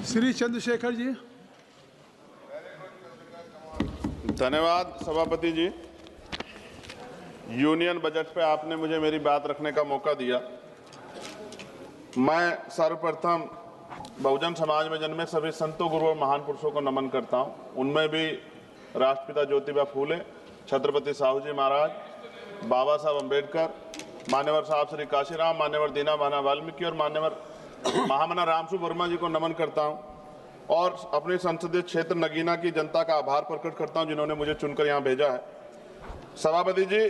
श्री चंद्रशेखर जी। धन्यवाद सभापति जी। Union budget पे आपने मुझे मेरी बात रखने का मौका दिया। मैं सर्वप्रथम बहुजन समाज में जन्मे सभी संतों, गुरुओं और महान पुरुषों को नमन करता हूं। उनमें भी राष्ट्रपिता ज्योतिबा फूले, छत्रपति साहू जी महाराज, बाबा साहब अम्बेडकर, मान्यवर साहब श्री काशीराम, मान्यवर दीना भाना वाल्मीकि और मान्यवर महामना रामसु वर्मा जी को नमन करता हूं और अपने संसदीय क्षेत्र नगीना की जनता का आभार प्रकट करता हूं जिन्होंने मुझे चुनकर यहां भेजा है। सभापति जी,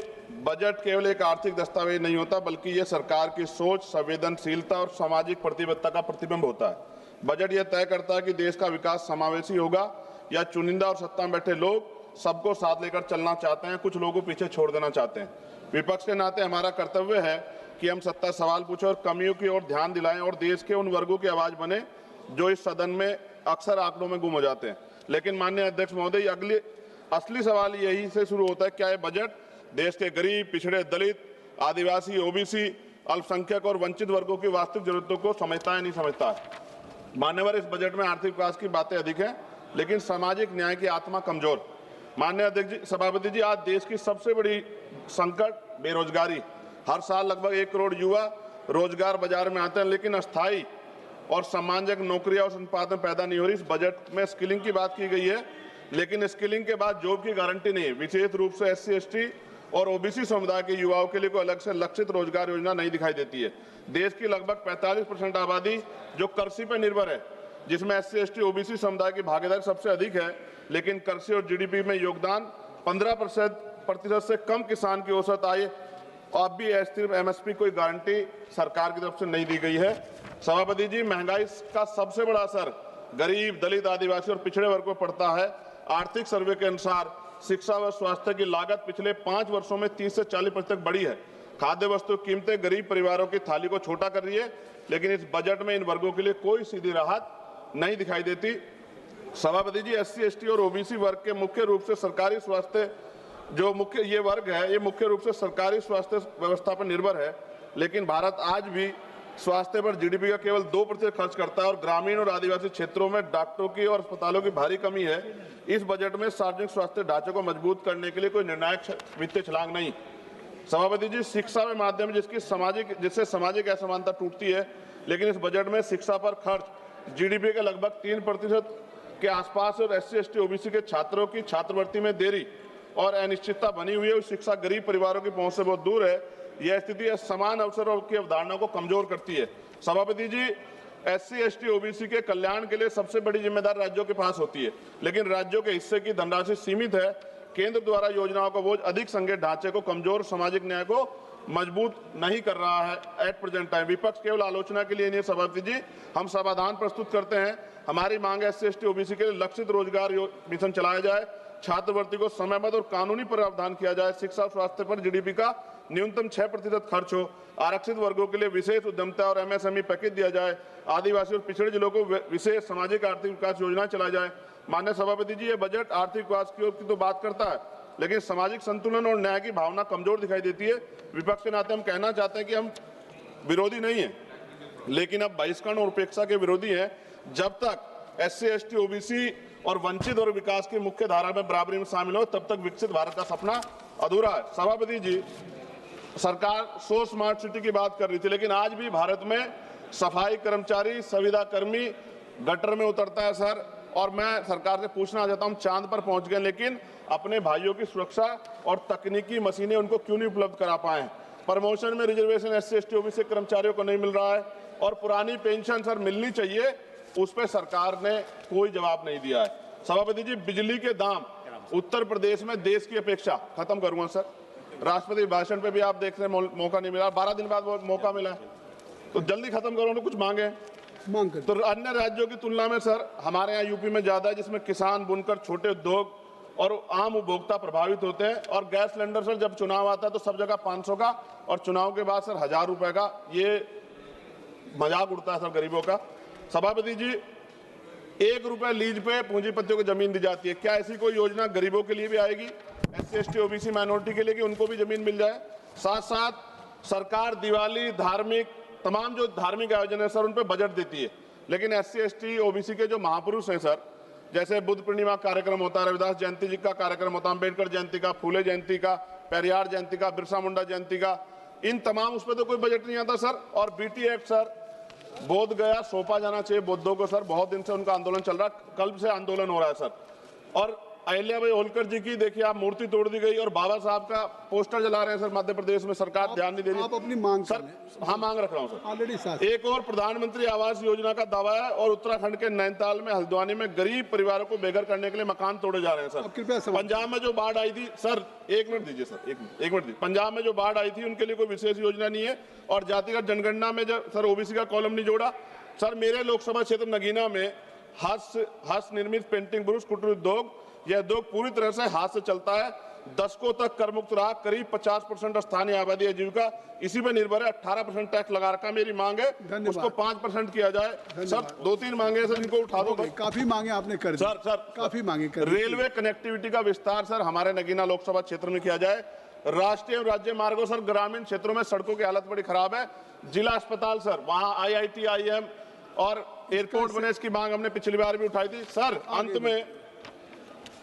बजट केवल एक आर्थिक दस्तावेज नहीं होता, बल्कि ये सरकार की सोच, संवेदनशीलता और सामाजिक प्रतिबद्धता का प्रतिबिंब होता है। बजट ये तय करता है कि देश का विकास समावेशी होगा या चुनिंदा और सत्ता में बैठे लोग सबको साथ लेकर चलना चाहते हैं, कुछ लोगों को पीछे छोड़ देना चाहते हैं। विपक्ष के नाते हमारा कर्तव्य है कि हम सत्ता सवाल पूछें और कमियों की ओर ध्यान दिलाएं और देश के उन वर्गों की आवाज बने जो इस सदन में अक्सर आंकड़ों में गुम हो जाते हैं। लेकिन माननीय अध्यक्ष महोदय, असली सवाल यही से शुरू होता है, क्या ये बजट देश के गरीब, पिछड़े, दलित, आदिवासी, ओबीसी, अल्पसंख्यक और वंचित वर्गों की वास्तविक जरूरतों को समझता है नहीं समझता है। मान्यवर, इस बजट में आर्थिक विकास की बातें अधिक हैं, लेकिन सामाजिक न्याय की आत्मा कमजोर। माननीय अध्यक्ष जी, सभापति जी, आज देश की सबसे बड़ी संकट बेरोजगारी। हर साल लगभग 1 करोड़ युवा रोजगार बाजार में आते हैं, लेकिन अस्थायी और सम्मानजनक नौकरियां और संपादन पैदा नहीं हो रही। इस बजट में स्किलिंग की बात की गई है, लेकिन स्किलिंग के बाद जॉब की गारंटी नहीं है। विशेष रूप से SC, ST और OBC समुदाय के युवाओं के लिए कोई अलग से लक्षित रोजगार योजना नहीं दिखाई देती है। देश की लगभग 45% आबादी जो कृषि पर निर्भर है, जिसमें SC, ST, OBC समुदाय की भागीदारी सबसे अधिक है, लेकिन कृषि और GDP में योगदान 15% से कम किसान की औसत आय और अब भी अस्थिर MSP कोई गारंटी सरकार की तरफ से नहीं दी गई है। सभापति जी, महंगाई का सबसे बड़ा असर गरीब, दलित, आदिवासी और पिछड़े वर्ग को पड़ता है। आर्थिक सर्वे के अनुसार शिक्षा व स्वास्थ्य की लागत पिछले 5 वर्षों में 30 से 40% तक बढ़ी है। खाद्य वस्तु कीमतें गरीब परिवारों की थाली को छोटा कर रही है, लेकिन इस बजट में इन वर्गों के लिए कोई सीधी राहत नहीं दिखाई देती। सभापति जी, SC, ST और OBC वर्ग के मुख्य रूप से सरकारी स्वास्थ्य ये वर्ग है, ये मुख्य रूप से सरकारी स्वास्थ्य व्यवस्था पर निर्भर है, लेकिन भारत आज भी स्वास्थ्य पर GDP का केवल 2% खर्च करता है और ग्रामीण और आदिवासी क्षेत्रों में डॉक्टरों की और अस्पतालों की भारी कमी है। इस बजट में सार्वजनिक स्वास्थ्य ढांचे को मजबूत करने के लिए कोई निर्णायक वित्तीय छलांग नहीं। सभापति जी, शिक्षा के माध्यम जिससे सामाजिक असमानता टूटती है, लेकिन इस बजट में शिक्षा पर खर्च GDP के लगभग 3% के आसपास और SC, ST, OBC के छात्रों की छात्रवृत्ति में देरी और अनिश्चितता बनी हुई है। शिक्षा गरीब परिवारों की पहुंच से बहुत दूर है। यह स्थिति समान अवसरों की अवधारणा को कमजोर करती है। सभापति जी, SC, ST, OBC के कल्याण के लिए सबसे बड़ी जिम्मेदारी राज्यों के पास होती है, लेकिन राज्यों के हिस्से की धनराशि सीमित है। केंद्र द्वारा योजनाओं का बोझ अधिक संघीय ढांचे को कमजोर, सामाजिक न्याय को मजबूत नहीं कर रहा है एट प्रेजेंट टाइम। विपक्ष केवल आलोचना के लिए नहीं, सभापति जी, हम समाधान प्रस्तुत करते हैं। हमारी मांग है SC, ST, OBC के लिए लक्षित रोजगार मिशन चलाया जाए, छात्रवृत्ति को समयबद्ध और कानूनी प्रावधान किया जाए, शिक्षा और स्वास्थ्य पर GDP का न्यूनतम 6% खर्च हो, आरक्षित वर्गों के लिए विशेष उद्यमिता और MSME पैकेज दिया जाए, आदिवासी और पिछड़े जिलों को विशेष सामाजिक आर्थिक विकास योजना चलाई जाए। माननीय सभापति जी, ये बजट आर्थिक विकास की तो बात करता है, लेकिन सामाजिक संतुलन और न्याय की भावना कमजोर दिखाई देती है। विपक्ष के नाते हम कहना चाहते हैं कि हम विरोधी नहीं है, लेकिन अब बहिष्करण और उपेक्षा के विरोधी हैं। जब तक SC, ST, OBC और वंचित और विकास की मुख्य धारा में बराबरी में शामिल हो, तब तक विकसित भारत का सपना अधूरा है। सभापति जी, सरकार 100 स्मार्ट सिटी की बात कर रही थी, लेकिन आज भी भारत में सफाई कर्मचारी, संविदा कर्मी गटर में उतरता है सर। और मैं सरकार से पूछना चाहता हूं, चांद पर पहुंच गए, लेकिन अपने भाइयों की सुरक्षा और तकनीकी मशीनें उनको क्यों नहीं उपलब्ध करा पाए? प्रमोशन में रिजर्वेशन SC, ST, OBC कर्मचारियों को नहीं मिल रहा है और पुरानी पेंशन सर मिलनी चाहिए, उस पर सरकार ने कोई जवाब नहीं दिया है। सभापति जी, बिजली के दाम उत्तर प्रदेश में देश की अपेक्षा, खत्म करूंगा सर, राष्ट्रपति भाषण पे भी आप देख रहे हैं मौका नहीं मिला, 12 दिन बाद मौका मिला, तो जल्दी खत्म करो, कुछ मांगे तो अन्य राज्यों की तुलना में सर हमारे यहाँ यूपी में ज्यादा है, जिसमें किसान, बुनकर, छोटे उद्योग और आम उपभोक्ता प्रभावित होते हैं। और गैस सिलेंडर सर जब चुनाव आता है तो सब जगह 500 का और चुनाव के बाद सर 1000 रुपए का, ये मजाक उड़ता है सर गरीबों का। सभापति जी, 1 रुपए लीज पे पूंजीपतियों को जमीन दी जाती है, क्या ऐसी कोई योजना गरीबों के लिए भी आएगी, SC, ST, OBC माइनॉरिटी के लिए, कि उनको भी जमीन मिल जाए? साथ साथ सरकार दिवाली, तमाम जो धार्मिक आयोजन है सर, उन पे बजट देती है, लेकिन SC ST OBC के जो महापुरुष हैं सर, जैसे बुद्ध पूर्णिमा कार्यक्रम होता है, रविदास जयंती जी का कार्यक्रम होता है, अम्बेडकर जयंती का, फूले जयंती का, पेरियार जयंती का, बिरसा मुंडा जयंती का, इन तमाम उस पर तो कोई बजट नहीं आता सर। और BT एक्ट सर, बोध गया सौंपा जाना चाहिए बौद्धों को सर, बहुत दिन से उनका आंदोलन चल रहा है, कल से आंदोलन हो रहा है सर। और अहिल्याबाई होलकर जी की देखिए आप मूर्ति तोड़ दी गई और बाबा साहब का पोस्टर जला रहे हैं सर मध्य प्रदेश में, सरकार ध्यान नहीं दे रही। आप अपनी मांग सर, हाँ मांग रख रहा हूँ सर ऑलरेडी। एक और प्रधानमंत्री आवास योजना का दावा है और उत्तराखंड के नैनीताल में हल्द्वानी में गरीब परिवारों को बेघर करने के लिए मकान तोड़े जा रहे हैं सर। कृपया पंजाब में जो बाढ़ आई थी सर, एक मिनट दीजिए सर, एक मिनट दीजिए। पंजाब में जो बाढ़ आई थी उनके लिए कोई विशेष योजना नहीं है और जातिगत जनगणना में जो सर OBC का कॉलम नहीं जोड़ा सर। मेरे लोकसभा क्षेत्र नगीना में हस्त निर्मित पेंटिंग ब्रुश कुटीर उद्योग, यह उद्योग पूरी तरह से हाथ से चलता है, दशकों तक कर मुक्त रहा, करीब 50% स्थानीय आबादी आजीविका इसी पे निर्भर है। 18% टैक्स लगा रखा। मेरी मांग है उसको 5% किया जाए सर। 2-3 मांगे सर, इनको उठा दो। काफी मांगे आपने कर दी सर, काफी मांगे कर। रेलवे कनेक्टिविटी का विस्तार सर हमारे नगीना लोकसभा क्षेत्र में किया जाए। राष्ट्रीय और राज्य मार्गों सर, ग्रामीण क्षेत्रों में सड़कों की हालत बड़ी खराब है। जिला अस्पताल सर, वहाँ IIT IIM और एयरपोर्ट बने, इसकी मांग हमने पिछली बार भी उठाई थी सर। अंत में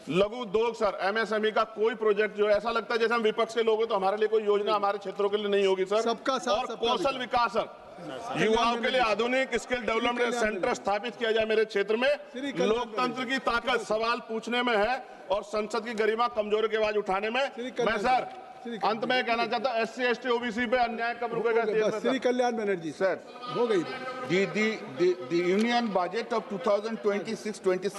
लघु उद्योग सर, MSME का कोई प्रोजेक्ट जो ऐसा लगता है जैसे हम विपक्ष के लोग हैं तो हमारे लिए कोई योजना हमारे क्षेत्रों के लिए नहीं होगी सर। सबका साथ, और सबका कौशल विकास सर, युवाओं के लिए आधुनिक स्किल डेवलपमेंट सेंटर स्थापित किया जाए मेरे क्षेत्र में। लोकतंत्र की ताकत सवाल पूछने में है और संसद की गरिमा कमजोर की आवाज उठाने में। मैं सर अंत में कहना चाहता हूं, SC ST OBC पे अन्याय कब रुकेगा? श्री कल्याण बनर्जी सर, हो गई। the union budget of 2026-27